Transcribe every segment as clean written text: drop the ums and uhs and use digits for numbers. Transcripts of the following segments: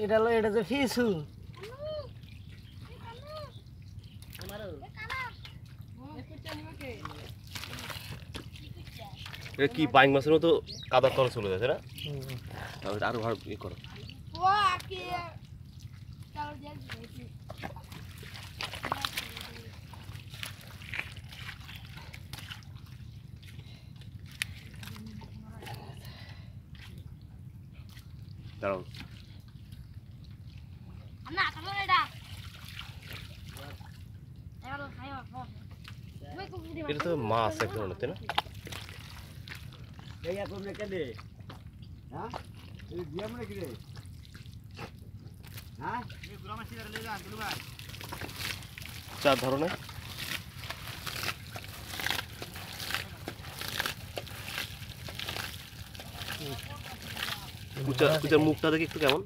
এটা লো এটা যে ফিসু এটা কি বাইং মাছের মতো কাদার তলে চলে যাচ্ছে না? আরো ভালো ই করো। দাঁড়াও, এটা তো মাছ এক ধরনের, তাই না? চার ধরনের কুচার মুখটা দেখি একটু কেমন।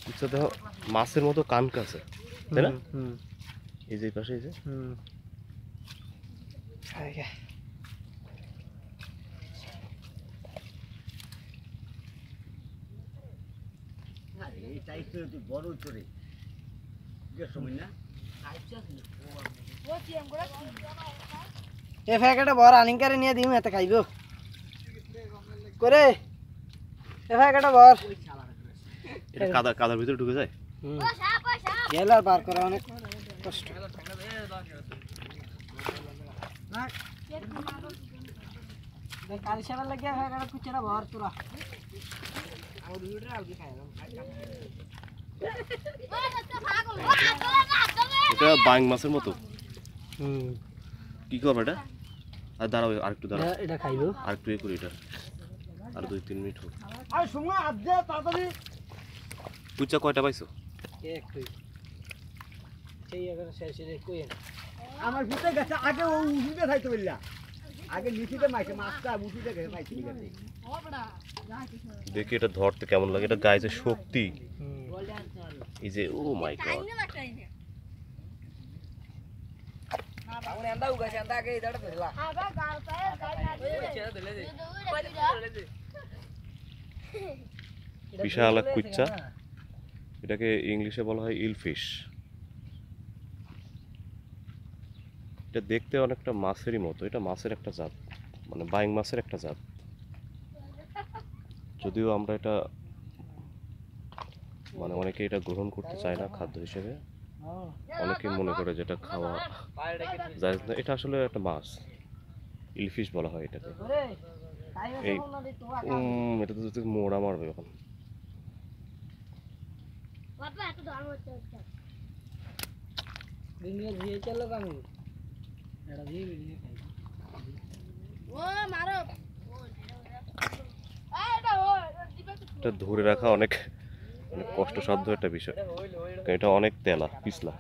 কুচা দেখো মাছের মতো কান কাছে, তাই না? এই যে পাশে এই যে এ ফ্যাকেটে বড় আনিং করে নিয়ে দিম এতে খাইবো করে এ ফ্যাকেটে বড় এটা কাদার ভিতরে ঢুকে যায়। গেল আর বার করা অনেক কষ্ট। কাল সেবার লাগিয়ে ফ্যাকেটে কুচেরা বড় তোরা এটা বাইং মাছের মতো। কি করবে এটা? আর দাঁড়াও, আরেকটু দাঁড়াও, এটা খাইবো আরেকটু ইয়ে করি এটা, আর 2-3 মিনিট হোক। কুচা কয়টা পাইছো? আমার ভিতরে গেছে আগে ও উঠে খাইতে বললা, আগে নিচেতে মাইছে মাছটা উঠে গেছে পাইছি গেছে। দেখি এটা ধরতে কেমন লাগে, এটা গায়ে যে শক্তি, এই যে ও মাই গড। বিশাল এক কুচ্চা, এটাকে ইংলিশে বলা হয় ইলফিশ। এটা দেখতে অনেকটা মাছেরই মতো, এটা মাছের একটা জাত, মানে বাইং মাছের একটা জাত। যদিও আমরা এটা মানে অনেকে এটা গ্রহণ করতে চায় না খাদ্য হিসেবে, অনেকে মনে করে যেটা খাওয়া যায় না। এটা আসলে একটা মাছ, ইলফিশ বলা হয় এটাকে। এই এটা তো যদি মোড়া মারবে এখন। এটা ধরে রাখা অনেক কষ্টসাধ্য একটা বিষয়, কারণ এটা অনেক তেলা পিছলা,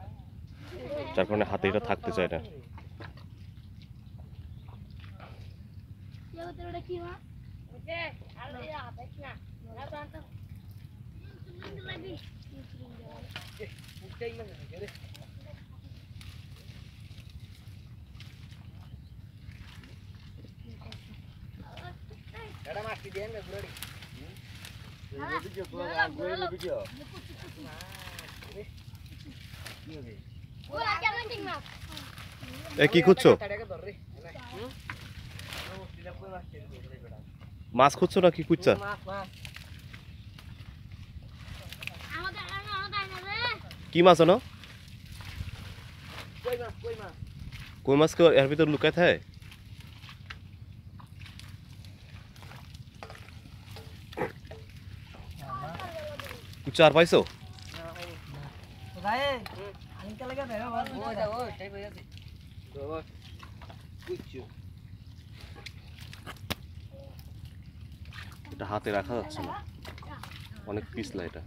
যার কারণে হাতে এটা থাকতে চায় না। কি খুঁজছো? মাছ খুঁজছো না কি খুঁজছা? কি মাছ আনো? কই মাছ কে এর ভিতর লুকায় থাকে? চার পাইছো? এটা হাতে রাখা যাচ্ছে না, অনেক পিছলা এটা।